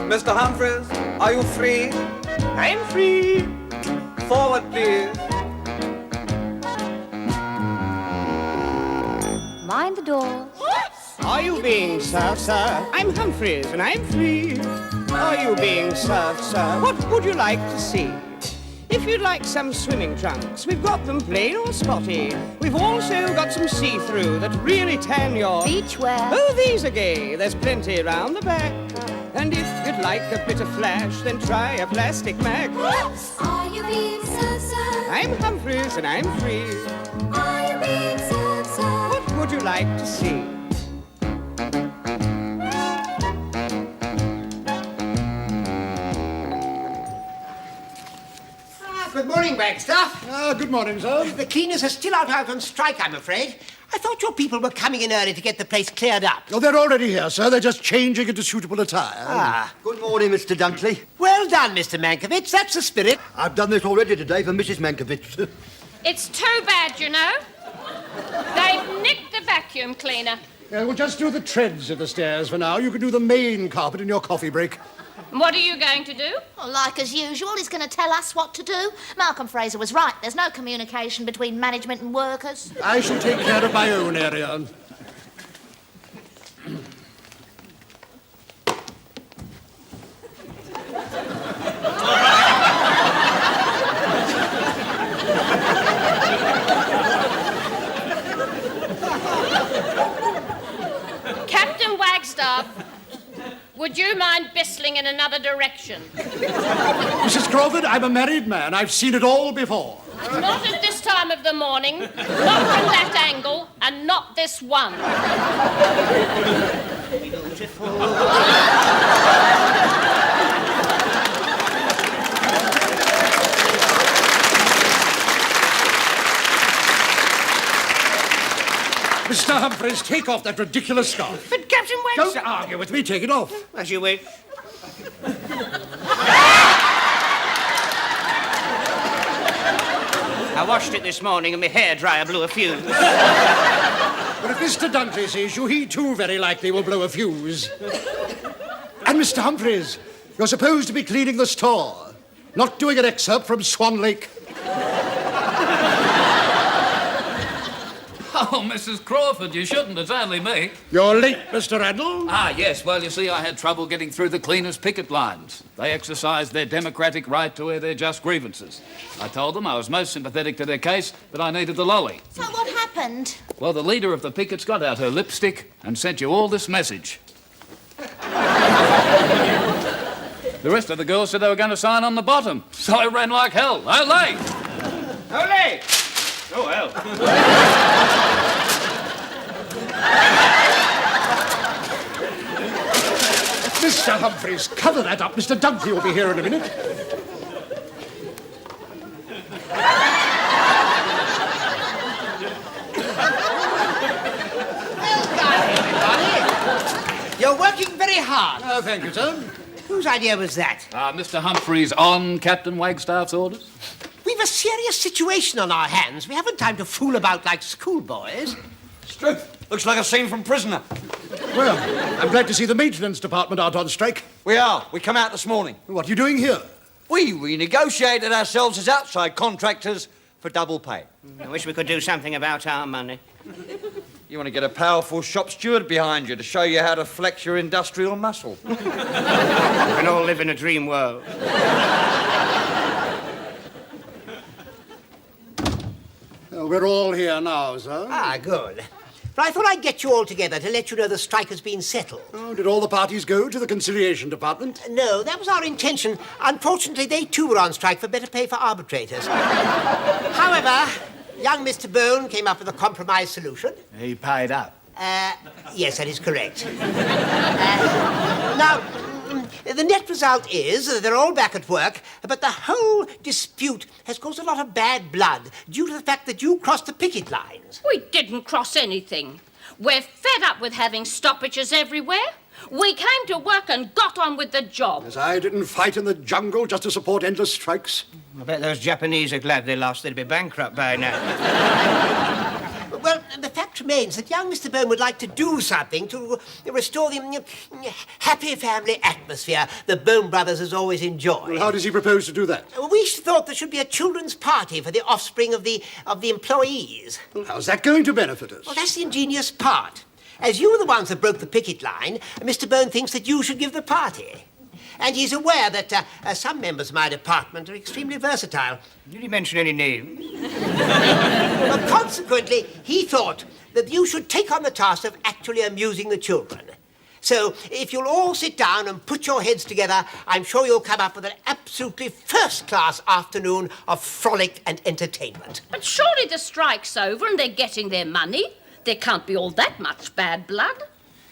Mr. Humphreys, are you free? I'm free. Forward, please. Mind the doors. Are you being served, sir? I'm Humphreys, and I'm free. Are you being served, sir? What would you like to see? If you'd like some swimming trunks, we've got them plain or spotty. We've also got some see-through that really tan your... Beachwear. Oh, these are gay. There's plenty round the back. And if you'd like a bit of flash, then try a plastic Mac. Are you being served, sir? I'm Humphreys, and I'm free. Are you being served, sir? What would you like to see? Good morning, Wagstaff. Good morning, sir. The cleaners are still out on strike, I'm afraid. I thought your people were coming in early to get the place cleared up. Oh, they're already here, sir. They're just changing into suitable attire. Good morning, Mr. Dunkley. Well done, Mr. Mankiewicz. That's the spirit. I've done this already today for Mrs. Mankiewicz. It's too bad, you know. They've nicked the vacuum cleaner. Yeah, we'll just do the treads of the stairs for now. You can do the main carpet in your coffee break. What are you going to do? Well, like as usual, he's going to tell us what to do. Malcolm Fraser was right. There's no communication between management and workers. I shall take care of my own area. Captain Wagstaff, would you mind bistling in another direction? Mrs. Crawford, I'm a married man. I've seen it all before. Not at this time of the morning, not from that angle, and not this one. Mr. Humphreys, take off that ridiculous scarf. But Captain Don't Wagstaff... argue with me. Take it off. As you wish. I washed it this morning and my hairdryer blew a fuse. But if Mr. Dunkley sees you, he too very likely will blow a fuse. And Mr. Humphreys, you're supposed to be cleaning the store, not doing an excerpt from Swan Lake. Oh, Mrs. Crawford, you shouldn't. It's only me. You're late, Mr. Randall. Ah, yes. Well, you see, I had trouble getting through the cleaners' picket lines. They exercised their democratic right to air their just grievances. I told them I was most sympathetic to their case, but I needed the lolly. So what happened? Well, the leader of the pickets got out her lipstick and sent you all this message. The rest of the girls said they were going to sign on the bottom, so I ran like hell. Olé! Olé! Oh, well. Mr. Humphreys, cover that up. Mr. Dunkley will be here in a minute. You're working very hard. Oh, thank you, sir. Whose idea was that? Mr. Humphreys on Captain Wagstaff's orders? We've a serious situation on our hands. We haven't time to fool about like schoolboys. It's true. Looks like a scene from Prisoner. Well, I'm glad to see the maintenance department aren't on strike. We are. We come out this morning. What are you doing here? We renegotiated ourselves as outside contractors for double pay. I wish we could do something about our money. You want to get a powerful shop steward behind you to show you how to flex your industrial muscle. We can all live in a dream world. We're all here now, sir. Ah, good. But I thought I'd get you all together to let you know the strike has been settled. Oh, did all the parties go to the conciliation department? No, that was our intention. Unfortunately, they too were on strike for better pay for arbitrators. However, young Mr. Bone came up with a compromise solution. He paid up. Yes, that is correct. Now, the net result is that they're all back at work, but the whole dispute has caused a lot of bad blood due to the fact that you crossed the picket lines. We didn't cross anything. We're fed up with having stoppages everywhere. We came to work and got on with the job. As I didn't fight in the jungle just to support endless strikes. I bet those Japanese are glad they lost. They'd be bankrupt by now. Well, the fact fact remains that young Mr. Bone would like to do something to restore the happy family atmosphere the Bone brothers has always enjoyed. Well, how does he propose to do that? We thought there should be a children's party for the offspring of the employees. Well, how's that going to benefit us? Well, that's the ingenious part. As you were the ones that broke the picket line, Mr. Bone thinks that you should give the party. And he's aware that some members of my department are extremely versatile. Did he mention any names? Well, consequently, he thought that you should take on the task of actually amusing the children. So, if you'll all sit down and put your heads together, I'm sure you'll come up with an absolutely first-class afternoon of frolic and entertainment. But surely the strike's over and they're getting their money. There can't be all that much bad blood.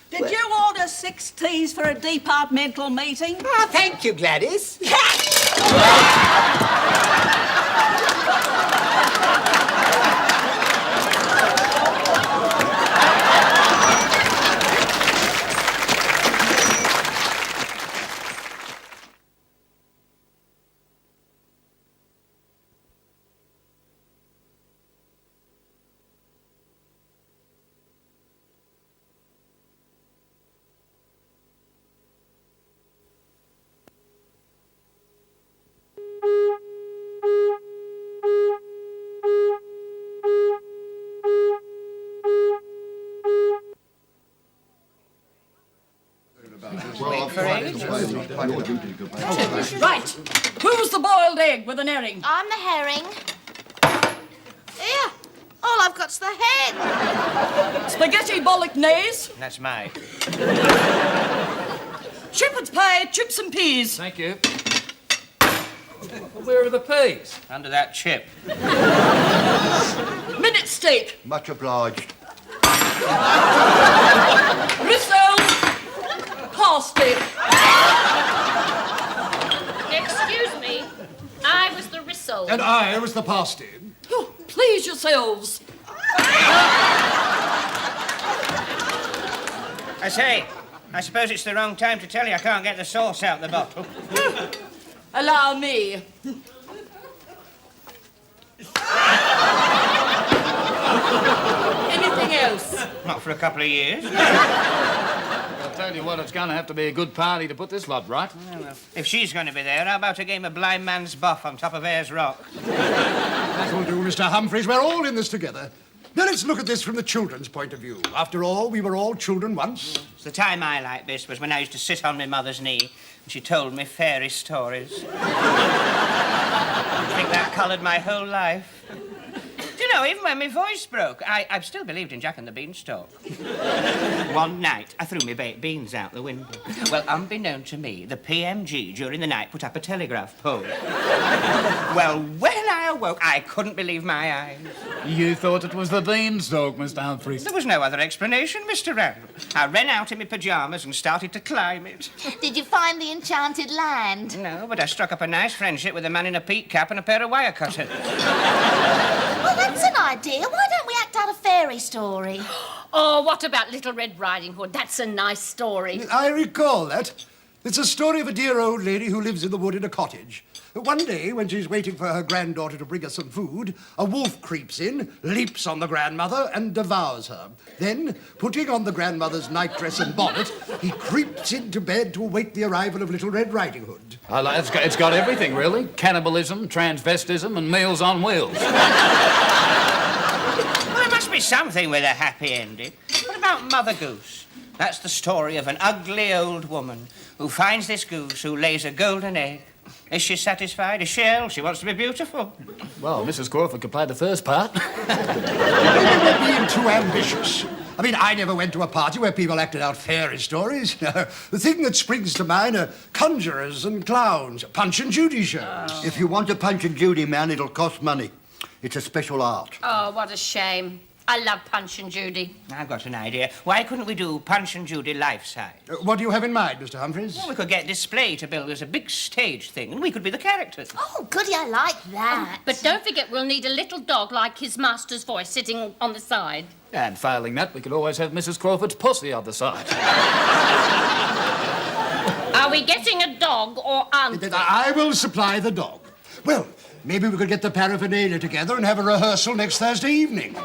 Did you order 6 teas for a departmental meeting? Ah, thank you, Gladys. Right. Who's the boiled egg with an herring? I'm the herring. Here, all I've got's the head. Spaghetti bolognese? That's mine. Shepherd's pie, chips and peas. Thank you. Where are the peas? Under that chip. Minute steak. Much obliged. Rissoles. Pasty. Excuse me. I was the rissoles. And I was the pasty. Oh, please yourselves. I say, I suppose it's the wrong time to tell you I can't get the sauce out the bottle. Allow me. Anything else? Not for a couple of years. I'll tell you what, it's going to have to be a good party to put this lot right. If she's going to be there, how about a game of blind man's buff on top of Ayers Rock? That'll do, Mr. Humphreys. We're all in this together. Now let's look at this from the children's point of view. After all, we were all children once. It's the time I liked this was when I used to sit on my mother's knee and she told me fairy stories. I think that coloured my whole life. Do you know, even when my voice broke, I've still believed in Jack and the Beanstalk. One night, I threw my baked beans out the window. Well, unbeknown to me, the PMG during the night put up a telegraph pole. Well, when I awoke, I couldn't believe my eyes. You thought it was the beanstalk, Mr. Humphreys. There was no other explanation, Mr. Randall. I ran out in my pyjamas and started to climb it. Did you find the enchanted land? No, but I struck up a nice friendship with a man in a peak cap and a pair of wire cutters. Well, that's an idea. Why don't we act out a fairy story? Oh, what about Little Red Riding Hood? That's a nice story. I recall that. It's a story of a dear old lady who lives in the wood in a cottage. One day, when she's waiting for her granddaughter to bring her some food, a wolf creeps in, leaps on the grandmother, and devours her. Then, putting on the grandmother's nightdress and bonnet, he creeps into bed to await the arrival of Little Red Riding Hood. It's got everything, really. Cannibalism, transvestism, and Meals on Wheels. Well, there must be something with a happy ending. What about Mother Goose? That's the story of an ugly old woman who finds this goose who lays a golden egg. Is she satisfied? Is she ill? She wants to be beautiful. Well, Mrs. Crawford could play the first part. You're being too ambitious. I mean, I never went to a party where people acted out fairy stories. No, the thing that springs to mind are conjurers and clowns, Punch and Judy shows. If you want a Punch and Judy, man, it'll cost money. It's a special art. Oh, what a shame. I love Punch and Judy. I've got an idea. Why couldn't we do Punch and Judy life-size? What do you have in mind, Mr. Humphreys? Well, we could get display to build as a big stage thing, and we could be the characters. Oh, goody, I like that. But don't forget, we'll need a little dog like his master's voice sitting on the side. And failing that, we could always have Mrs. Crawford's pussy on the side. Are we getting a dog or aren't we? I will supply the dog. Well, maybe we could get the paraphernalia together and have a rehearsal next Thursday evening.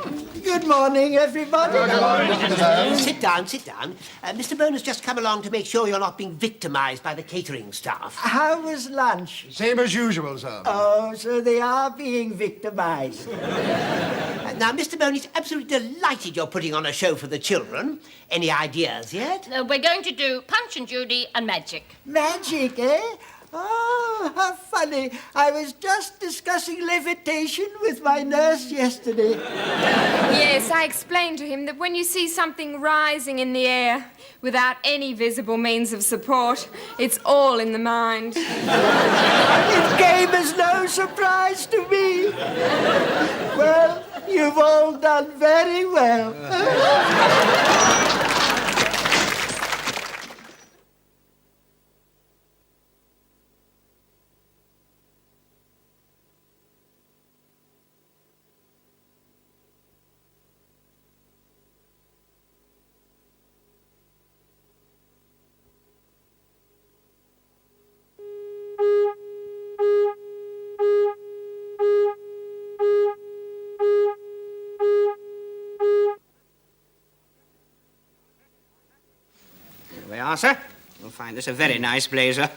Good morning, everybody. Good morning, Mr. Bone. Sit down, sit down. Mr. Bone has just come along to make sure you're not being victimised by the catering staff. How was lunch? Same as usual, sir. Oh, so they are being victimized. Now, Mr. Bone is absolutely delighted you're putting on a show for the children. Any ideas yet? We're going to do Punch and Judy and Magic. Magic, eh? Oh, how funny. I was just discussing levitation with my nurse yesterday. Yes, I explained to him that when you see something rising in the air without any visible means of support, it's all in the mind. It came as no surprise to me. Well, you've all done very well. Here we are, sir. You'll find this a very nice blazer.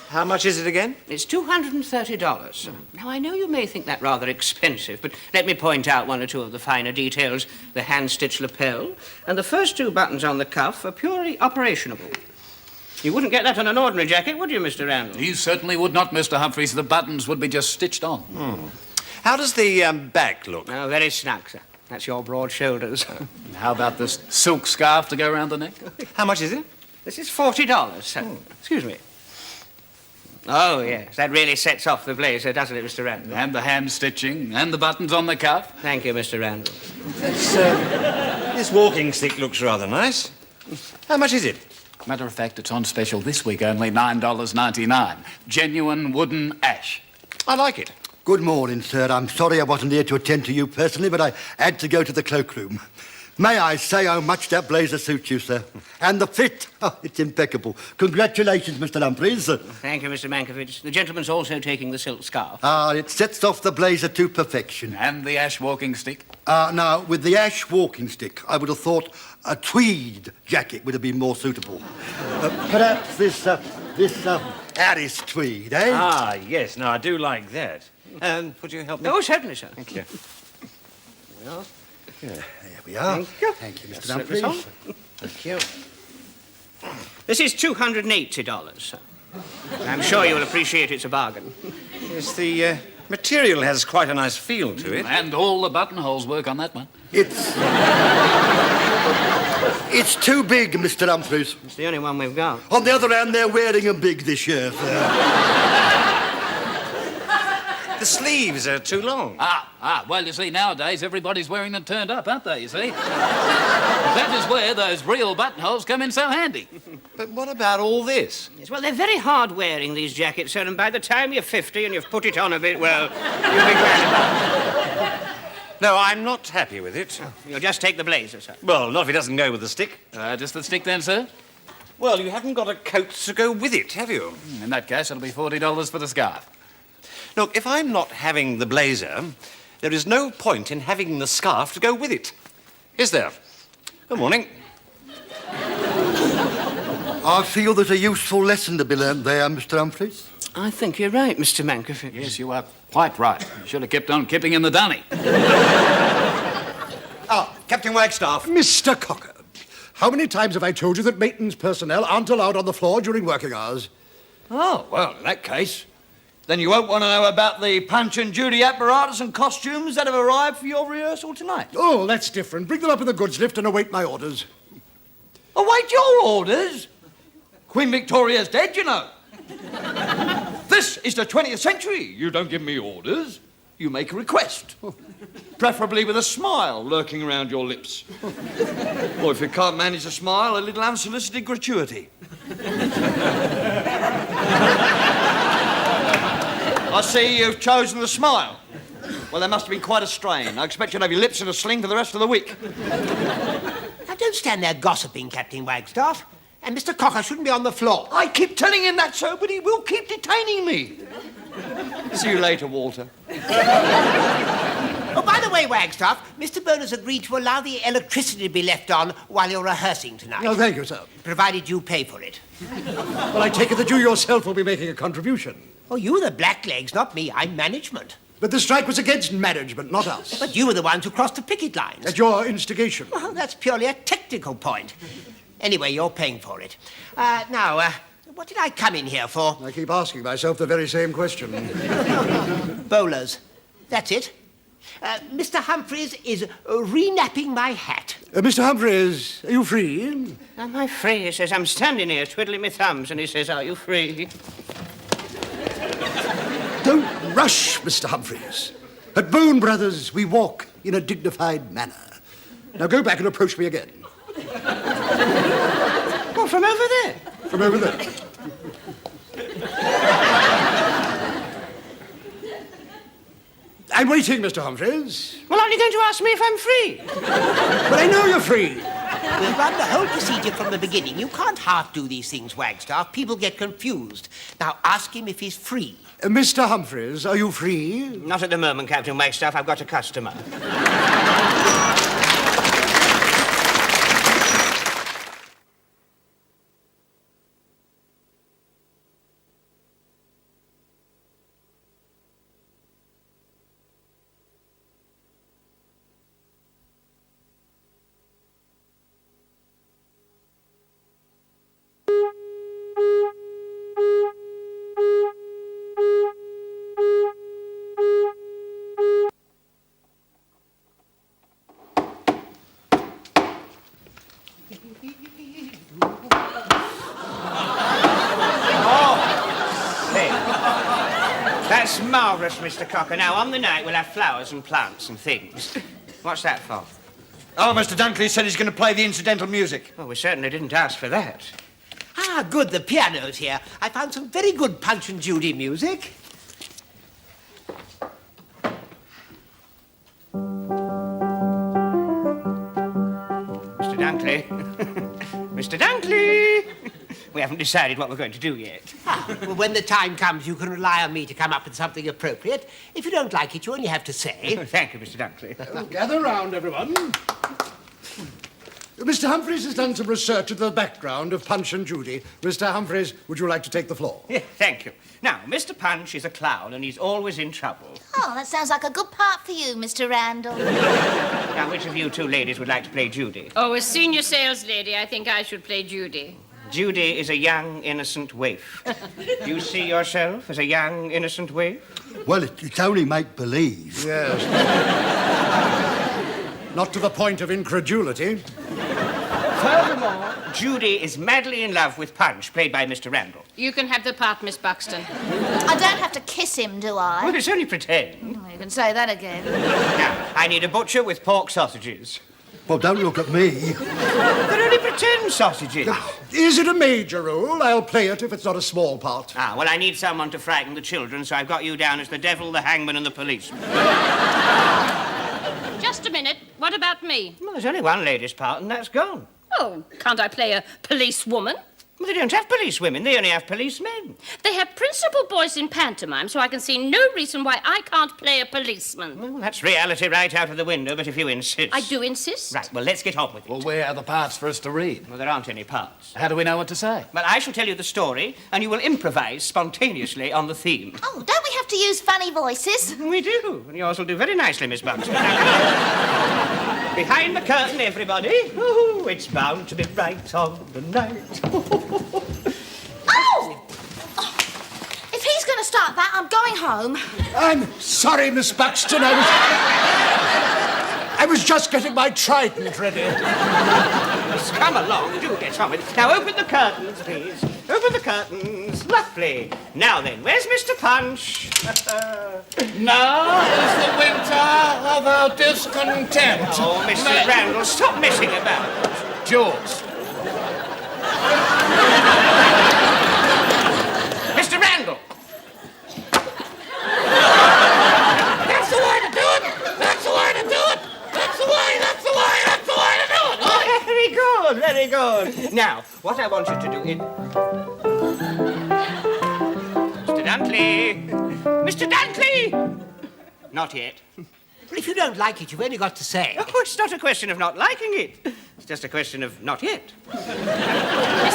How much is it again? It's $230. Now, I know you may think that rather expensive, but let me point out one or two of the finer details. The hand-stitched lapel and the first two buttons on the cuff are purely operationable. You wouldn't get that on an ordinary jacket, would you, Mr. Randall? You certainly would not, Mr. Humphreys. The buttons would be just stitched on. How does the back look? Oh, very snug, sir. That's your broad shoulders. How about this silk scarf to go around the neck? How much is it? This is $40, sir. Excuse me. Oh, yes. That really sets off the blazer, doesn't it, Mr. Randall? And the hand stitching, and the buttons on the cuff. Thank you, Mr. Randall. This walking stick looks rather nice. How much is it? Matter of fact, it's on special this week, only $9.99. Genuine wooden ash. I like it. Good morning, sir. I'm sorry I wasn't here to attend to you personally, but I had to go to the cloakroom. May I say how much that blazer suits you, sir? And the fit, oh, it's impeccable. Congratulations, Mr. Humphreys. Thank you, Mr. Mankiewicz. The gentleman's also taking the silk scarf. It sets off the blazer to perfection. And the ash walking stick. Now, with the ash walking stick, I would have thought a tweed jacket would have been more suitable. Perhaps this Harris tweed, eh? Ah, yes. No, I do like that. Would you help me? Oh, certainly, sir. Thank you. Well, There we are. thank you. Thank you, Mr. Just Humphreys. slip this on. Thank you. This is $280, sir. I'm sure you'll appreciate it's a bargain. Yes, the material has quite a nice feel to it. And all the buttonholes work on that one. It's too big, Mr. Humphreys. It's the only one we've got. On the other hand, they're wearing them big this year, sir. The sleeves are too long. Well, you see, nowadays everybody's wearing them turned up, aren't they, you see? That is where those real buttonholes come in so handy. But what about all this? Yes, well, they're very hard wearing, these jackets, sir, and by the time you're 50 and you've put it on a bit, well, you'll be glad about it. No, I'm not happy with it. You'll just take the blazer, sir. Well, not if it doesn't go with the stick. Just the stick then, sir? Well, you haven't got a coat to go with it, have you? In that case, it'll be $40 for the scarf. Look, if I'm not having the blazer, there is no point in having the scarf to go with it. Is there? Good morning. I feel there's a useful lesson to be learned there, Mr. Humphreys. I think you're right, Mr. Mankiewicz. Yes, you are quite right. You should have kept on kipping in the dunny. Captain Wagstaff. Mr. Cocker, how many times have I told you that maintenance personnel aren't allowed on the floor during working hours? Oh, well, in that case, then you won't want to know about the Punch and Judy apparatus and costumes that have arrived for your rehearsal tonight. Oh, that's different. Bring them up in the goods lift and await my orders. Await your orders? Queen Victoria's dead, you know. This is the 20th century. You don't give me orders. You make a request. Preferably with a smile lurking around your lips. Or if you can't manage a smile, a little unsolicited gratuity. I see you've chosen the smile. Well, there must have been quite a strain. I expect you'll have your lips in a sling for the rest of the week. Now, don't stand there gossiping, Captain Wagstaff. And Mr. Cocker shouldn't be on the floor. I keep telling him that, sir, but he will keep detaining me. See you later, Walter. Oh, by the way, Wagstaff, Mr. Bonus agreed to allow the electricity to be left on while you're rehearsing tonight. No, thank you, sir. Provided you pay for it. Well, I take it that you yourself will be making a contribution. Oh, you were the blacklegs, not me. I'm management. But the strike was against management, not us. But you were the ones who crossed the picket lines. At your instigation. Well, that's purely a technical point. Anyway, you're paying for it. Now, what did I come in here for? I keep asking myself the very same question. Bowlers. That's it. Mr. Humphreys is re-napping my hat. Mr. Humphreys, are you free? Am I free? He says, I'm standing here twiddling my thumbs, and he says, are you free? Don't rush, Mr. Humphreys. At Bone Brothers, we walk in a dignified manner. Now go back and approach me again. What, from over there? From over there. I'm waiting, Mr. Humphreys. Well, aren't you going to ask me if I'm free? But I know you're free. We've run the whole procedure from the beginning. You can't half do these things, Wagstaff. People get confused. Now ask him if he's free. Mr. Humphreys, are you free? Not at the moment, Captain Wagstaff. I've got a customer. That's marvellous, Mr. Cocker. Now, on the night, we'll have flowers and plants and things. What's that for? Oh, Mr. Dunkley said he's going to play the incidental music. Well, we certainly didn't ask for that. Ah, good, the piano's here. I found some very good Punch and Judy music. Mr. Dunkley. Mr. Dunkley! We haven't decided what we're going to do yet. Well, when the time comes, you can rely on me to come up with something appropriate. If you don't like it, you only have to say. Thank you, Mr. Dunkley. Gather round, everyone. Mr. Humphreys has done some research into the background of Punch and Judy. Mr. Humphreys, would you like to take the floor? Yeah, thank you. Now, Mr. Punch is a clown and he's always in trouble. Oh, that sounds like a good part for you, Mr. Randall. Now, which of you two ladies would like to play Judy? Oh, as senior sales lady, I think I should play Judy. Judy is a young, innocent waif. Do you see yourself as a young, innocent waif? Well, it's only make-believe. Yes. Not to the point of incredulity. Furthermore, Judy is madly in love with Punch, played by Mr. Randall. You can have the part, Miss Buxton. I don't have to kiss him, do I? Well, it's only pretend. Oh, you can say that again. Now, I need a butcher with pork sausages. Well, don't look at me. They're only pretend sausages. Is it a major role? I'll play it if it's not a small part. Ah, well, I need someone to frighten the children, so I've got you down as the devil, the hangman, and the policeman. Just a minute. What about me? Well, there's only one lady's part, and that's gone. Oh, can't I play a policewoman? Well, they don't have policewomen. They only have policemen. They have principal boys in pantomime, so I can see no reason why I can't play a policeman. Well, that's reality right out of the window, but if you insist... I do insist. Right, well, let's get on with it. Well, where are the parts for us to read? Well, there aren't any parts. How do we know what to say? Well, I shall tell you the story, and you will improvise spontaneously on the theme. Oh, don't we have to use funny voices? We do, and yours will do very nicely, Miss Buxton. Now, come on. Behind the curtain, everybody. Ooh, it's bound to be right on the night. Oh! If he's going to start that, I'm going home. I'm sorry, Miss Buxton. I was just getting my trident ready. Just come along, do get on with it. Now, open the curtains, please. Open the curtains. Lovely. Now then, where's Mr. Punch? Now is the winter of our discontent. Oh, Mr. Randall, stop messing about. Jaws. Mr. Randall! That's the way to do it. That's the way to do it. That's the way. That's the way. That's the way to do it. Oh, very good, very good. Now, what I want you to do is... Mr. Dunkley! Mr. Dunkley! Not yet. Well, if you don't like it, you've only got to say. Oh, it's not a question of not liking it. It's just a question of not yet. Mr.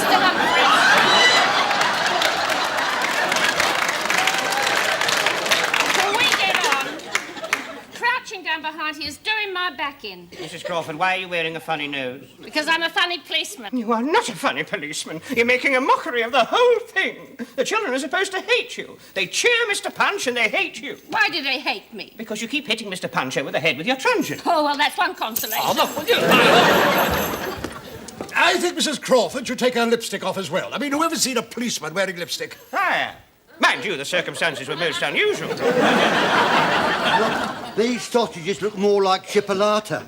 Humphries. Can we get on? Crouching down behind here is doing my back in. Mrs. Crawford, why are you wearing a funny nose? Because I'm a funny policeman. You are not a funny policeman. You're making a mockery of the whole thing. The children are supposed to hate you. They cheer Mr. Punch and they hate you. Why do they hate me? Because you keep hitting Mr. Punch over the head with your truncheon. Oh, well, that's one consolation. Oh, look, will you? I think Mrs. Crawford should take her lipstick off as well. I mean, whoever's seen a policeman wearing lipstick? Ah, mind you, the circumstances were most unusual. These sausages look more like chipolata.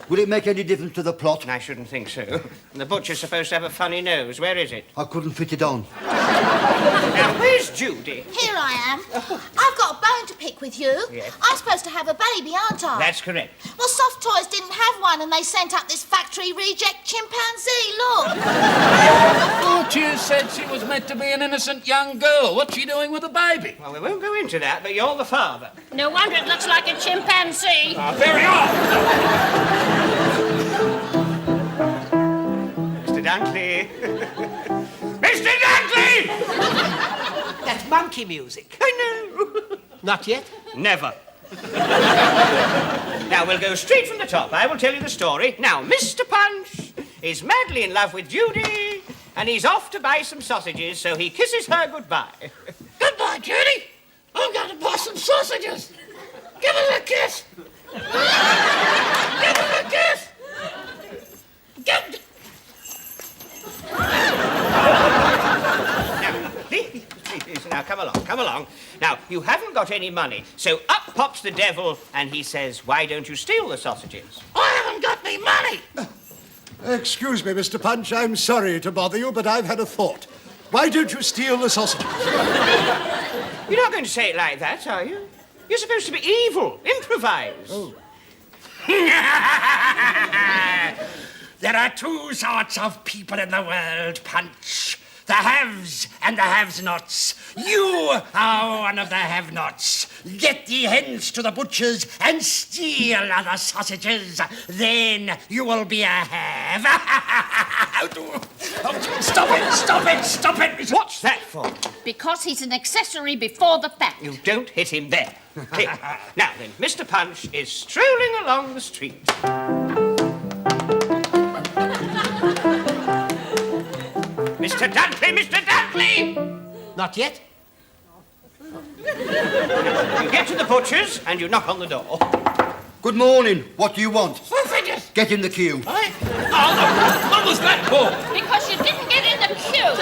Will it make any difference to the plot? I shouldn't think so. And the butcher's supposed to have a funny nose. Where is it? I couldn't fit it on. Now, where's Judy? Here I am. I've got a bone to pick with you. Yes. I'm supposed to have a baby, aren't I? That's correct. Well, Soft Toys didn't have one, and they sent up this factory reject chimpanzee. Look. I thought you said she was meant to be an innocent young girl. What's she doing with a baby? Well, we won't go into that, but you're the father. No wonder it looks like a chimpanzee. Very odd. Mr. Dunkley. Mr. Dunkley! That's monkey music. I know. Not yet? Never. Now, we'll go straight from the top. I will tell you the story. Now, Mr. Punch is madly in love with Judy, and he's off to buy some sausages, so he kisses her goodbye. Goodbye, Judy. I'm going to buy some sausages. Give us a kiss. Give us a kiss. Now, please, now, come along. Now, you haven't got any money, so up pops the devil, and he says, why don't you steal the sausages? I haven't got any money. Excuse me, Mr. Punch. I'm sorry to bother you, but I've had a thought. Why don't you steal the sausages? You're not going to say it like that, are you? You're supposed to be evil. Improvise. Oh. There are two sorts of people in the world, Punch. The haves and the have-nots. You are one of the have-nots. Get thee hence to the butcher's and steal other sausages. Then you will be a have. Stop it! What's that for? Because he's an accessory before the fact. You don't hit him there. Here. Now then, Mr. Punch is strolling along the street. Mr. Dunkley! Not yet? You get to the butcher's and you knock on the door. Good morning. What do you want? Sausages. Get in the queue. What was that for? Because you didn't get in the queue.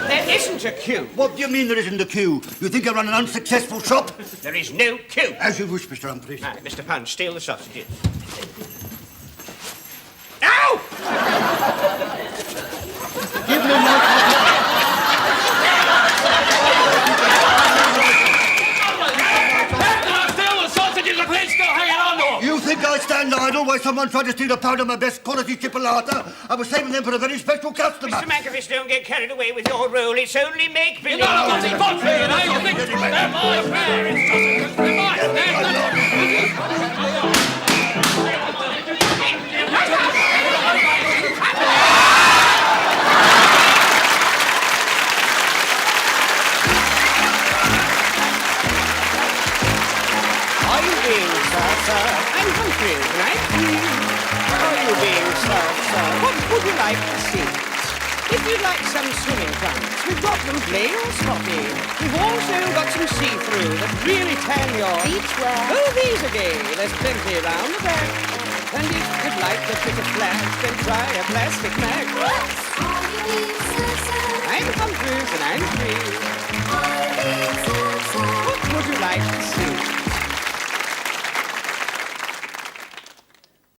There isn't a queue. What do you mean there isn't a queue? You think I run an unsuccessful shop? There is no queue. As you wish, Mr. Humphries. Right, Mr. Punch, steal the sausages. Ow! Give me my... You think I stand idle while someone tried to steal a pound of my best quality chipolata? I was saving them for a very special customer. Mr. McAfee, don't get carried away with your role. It's only make-believe. You're not a bloody butcher, you know. You think they're my fare. It's sausages. They're mine. Are you being served, sir? I'm Humphries, and I'm free. Are you being served, sir? What would you like to see? If you'd like some swimming trunks, we've got them plain or spotty. We've also got some see-through that really tan your Beachwear. Oh, these are gay. There's plenty round the back. And if you'd like to pick a flag, then try a plastic mag. Are you being so sad? I'm Humphries, and I'm free.